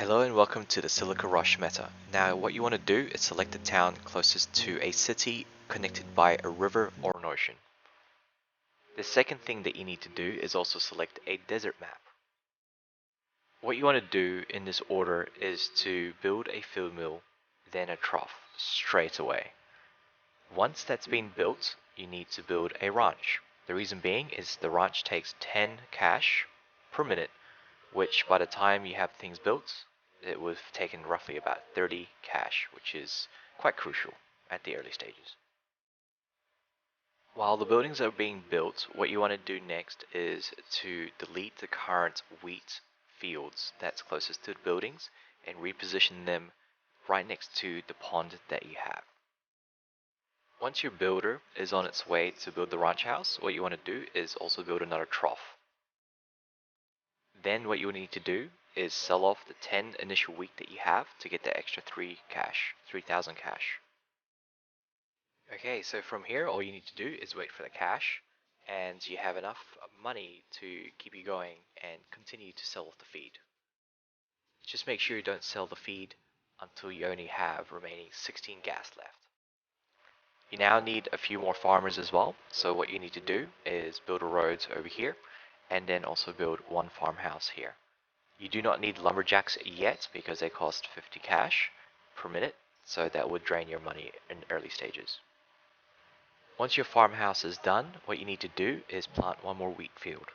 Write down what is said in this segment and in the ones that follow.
Hello and welcome to the Silica Rush meta. Now what you want to do is select the town closest to a city connected by a river or an ocean. The second thing that you need to do is also select a desert map. What you want to do in this order is to build a field mill, then a trough straight away. Once that's been built, you need to build a ranch. The reason being is the ranch takes 10 cash per minute, which by the time you have things built, it would have taken roughly about 30 cash, which is quite crucial at the early stages. While the buildings are being built, what you want to do next is to delete the current wheat fields that's closest to the buildings and reposition them right next to the pond that you have. Once your builder is on its way to build the ranch house, what you want to do is also build another trough. Then what you need to do is sell off the 10 initial wheat that you have to get the extra 3,000 cash. Okay, so from here all you need to do is wait for the cash and you have enough money to keep you going and continue to sell off the feed. Just make sure you don't sell the feed until you only have remaining 16 gas left. You now need a few more farmers as well, so what you need to do is build a road over here and then also build one farmhouse here. You do not need lumberjacks yet because they cost 50 cash per minute, so that would drain your money in early stages. Once your farmhouse is done, what you need to do is plant one more wheat field.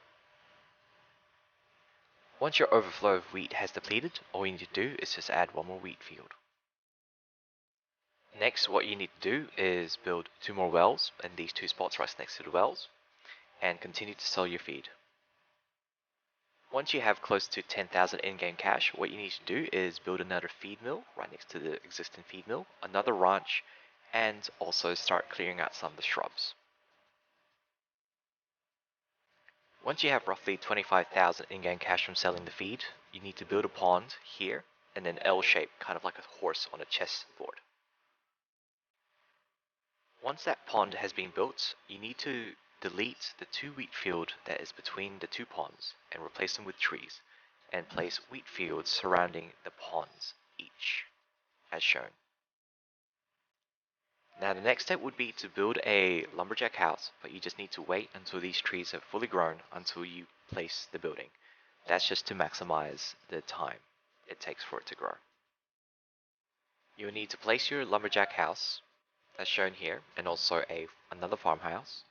Once your overflow of wheat has depleted, all you need to do is just add one more wheat field. Next, what you need to do is build 2 more wells in these 2 spots right next to the wells and continue to sell your feed. Once you have close to 10,000 in-game cash, what you need to do is build another feed mill right next to the existing feed mill, another ranch, and also start clearing out some of the shrubs. Once you have roughly 25,000 in-game cash from selling the feed, you need to build a pond here in an L shape, kind of like a horse on a chessboard. Once that pond has been built, you need to delete the 2 wheat field that is between the 2 ponds and replace them with trees, and place wheat fields surrounding the ponds each, as shown. Now the next step would be to build a lumberjack house, but you just need to wait until these trees have fully grown until you place the building. That's just to maximize the time it takes for it to grow. You'll need to place your lumberjack house, as shown here, and also another farmhouse,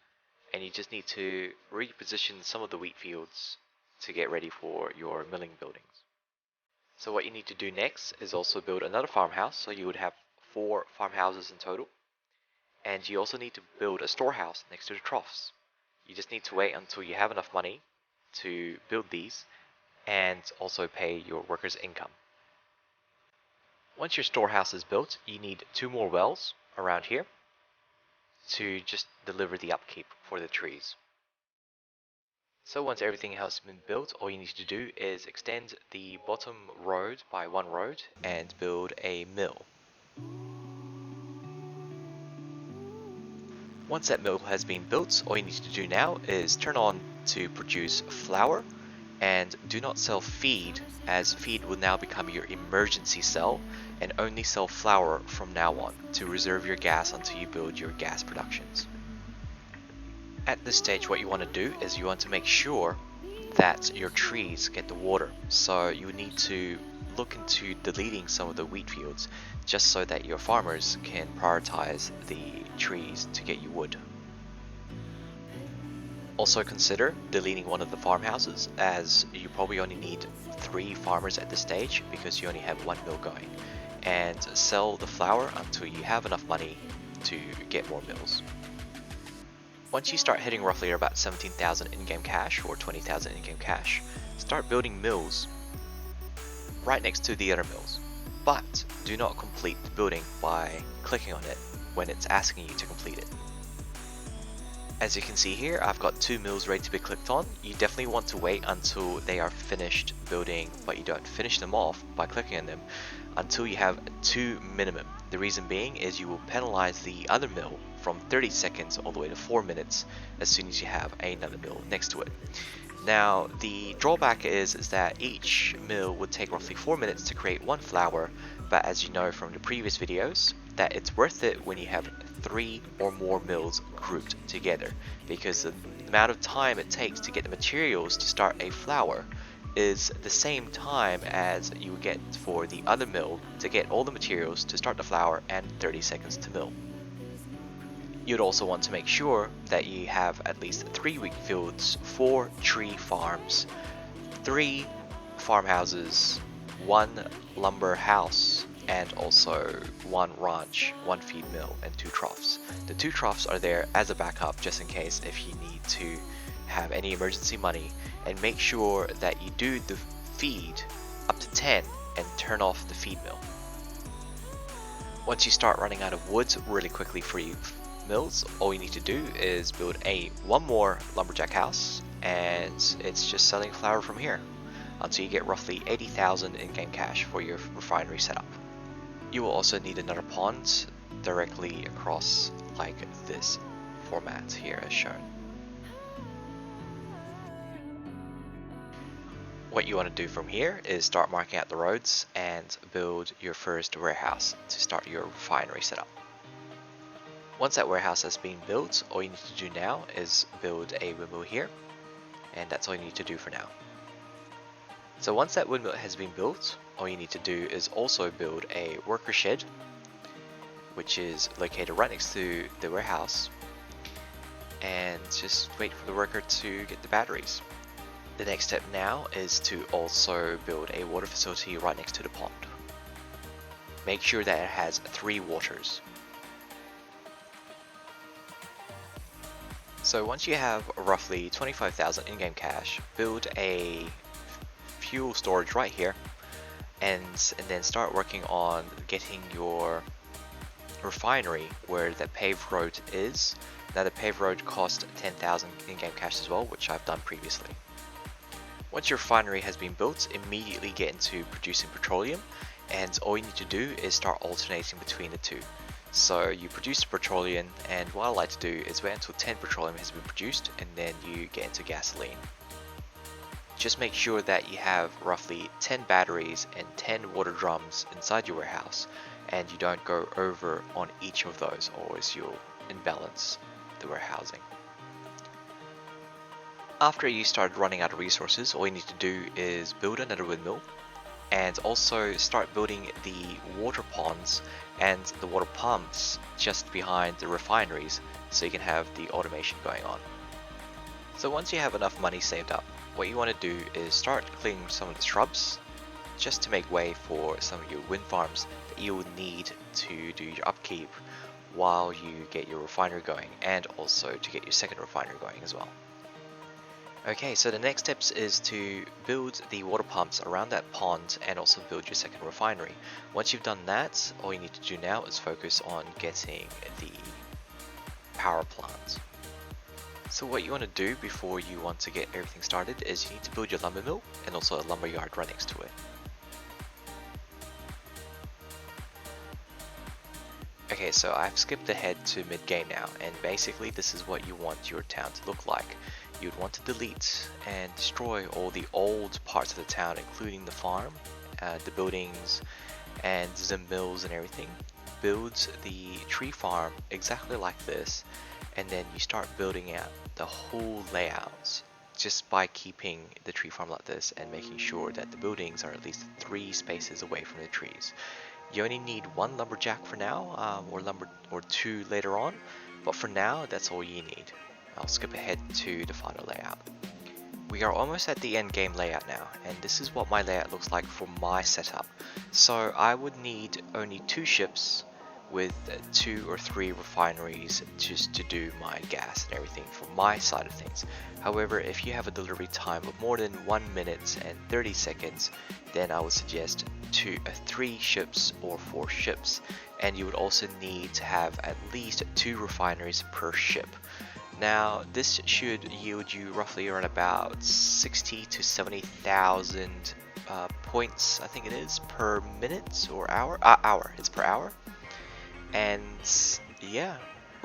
and you just need to reposition some of the wheat fields to get ready for your milling buildings. So what you need to do next is also build another farmhouse, so you would have 4 farmhouses in total, and you also need to build a storehouse next to the troughs. You just need to wait until you have enough money to build these and also pay your workers' income. Once your storehouse is built, you need 2 more wells around here to just deliver the upkeep for the trees. So once everything has been built, all you need to do is extend the bottom road by 1 road and build a mill. Once that mill has been built, all you need to do now is turn on to produce flour, and do not sell feed, as feed will now become your emergency sell, and only sell flour from now on to reserve your gas until you build your gas productions. At this stage, what you want to do is you want to make sure that your trees get the water, so you need to look into deleting some of the wheat fields just so that your farmers can prioritize the trees to get you wood. Also consider deleting one of the farmhouses, as you probably only need 3 farmers at this stage because you only have 1 mill going, and sell the flour until you have enough money to get more mills. Once you start hitting roughly about 17,000 in-game cash or 20,000 in-game cash, start building mills right next to the other mills, but do not complete the building by clicking on it when it's asking you to complete it. As you can see here, I've got 2 mills ready to be clicked on. You definitely want to wait until they are finished building, but you don't finish them off by clicking on them until you have 2 minimum. The reason being is you will penalize the other mill from 30 seconds all the way to 4 minutes as soon as you have another mill next to it. Now the drawback is that each mill would take roughly 4 minutes to create one flower, but as you know from the previous videos, that it's worth it when you have 3 or more mills grouped together, because the amount of time it takes to get the materials to start a flower is the same time as you would get for the other mill to get all the materials to start the flower and 30 seconds to mill. You'd also want to make sure that you have at least 3 wheat fields, 4 tree farms, 3 farmhouses, 1 lumber house, and also 1 ranch, 1 feed mill, and 2 troughs. The 2 troughs are there as a backup just in case if you need to have any emergency money, and make sure that you do the feed up to 10 and turn off the feed mill. Once you start running out of wood really quickly for your mills, all you need to do is build one more lumberjack house, and it's just selling flour from here until you get roughly 80,000 in-game cash for your refinery setup. You will also need another pond directly across like this format here as shown. What you want to do from here is start marking out the roads and build your first warehouse to start your refinery setup. Once that warehouse has been built, all you need to do now is build a windmill here, and that's all you need to do for now. So once that windmill has been built, all you need to do is also build a worker shed, which is located right next to the warehouse, and just wait for the worker to get the batteries. The next step now is to also build a water facility right next to the pond. Make sure that it has 3 waters. So once you have roughly 25,000 in-game cash, build a fuel storage right here, and then start working on getting your refinery where the paved road is. Now the paved road costs 10,000 in-game cash as well, which I've done previously. Once your refinery has been built, immediately get into producing petroleum, and all you need to do is start alternating between the two. So you produce the petroleum, and what I like to do is wait until 10 petroleum has been produced, and then you get into gasoline. Just make sure that you have roughly 10 batteries and 10 water drums inside your warehouse, and you don't go over on each of those, or else you'll imbalance the warehousing. After you started running out of resources, all you need to do is build another windmill, and also start building the water ponds and the water pumps just behind the refineries so you can have the automation going on. So once you have enough money saved up, what you want to do is start clearing some of the shrubs just to make way for some of your wind farms that you will need to do your upkeep while you get your refinery going, and also to get your second refinery going as well. Okay, so the next steps is to build the water pumps around that pond and also build your second refinery. Once you've done that, all you need to do now is focus on getting the power plant. So what you want to do before you want to get everything started is you need to build your lumber mill and also a lumber yard right next to it. Okay, so I've skipped ahead to mid-game now, and basically this is what you want your town to look like. You'd want to delete and destroy all the old parts of the town, including the farm, the buildings, and the mills and everything. Build the tree farm exactly like this, and then you start building out the whole layouts just by keeping the tree farm like this and making sure that the buildings are at least 3 spaces away from the trees. You only need 1 lumberjack for now, or 2 later on, but for now that's all you need. I'll skip ahead to the final layout. We are almost at the end game layout now, and this is what my layout looks like for my setup. So I would need only 2 ships with 2 or 3 refineries just to do my gas and everything for my side of things. However, if you have a delivery time of more than 1 minute and 30 seconds, then I would suggest 3 ships or 4 ships, and you would also need to have at least 2 refineries per ship. Now this should yield you roughly around about 60 to 70,000 points, I think it is, per minute or hour. It's per hour. And yeah,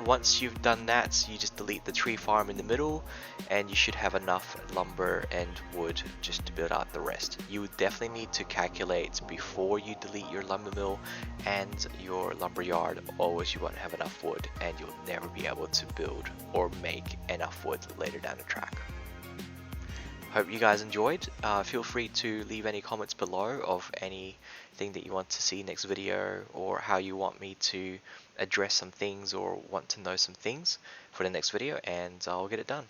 once you've done that, you just delete the tree farm in the middle, and you should have enough lumber and wood just to build out the rest. You definitely need to calculate before you delete your lumber mill and your lumber yard, always you won't have enough wood and you'll never be able to build or make enough wood later down the track. Hope you guys enjoyed. Feel free to leave any comments below of anything that you want to see next video, or how you want me to address some things or want to know some things for the next video, and I'll get it done.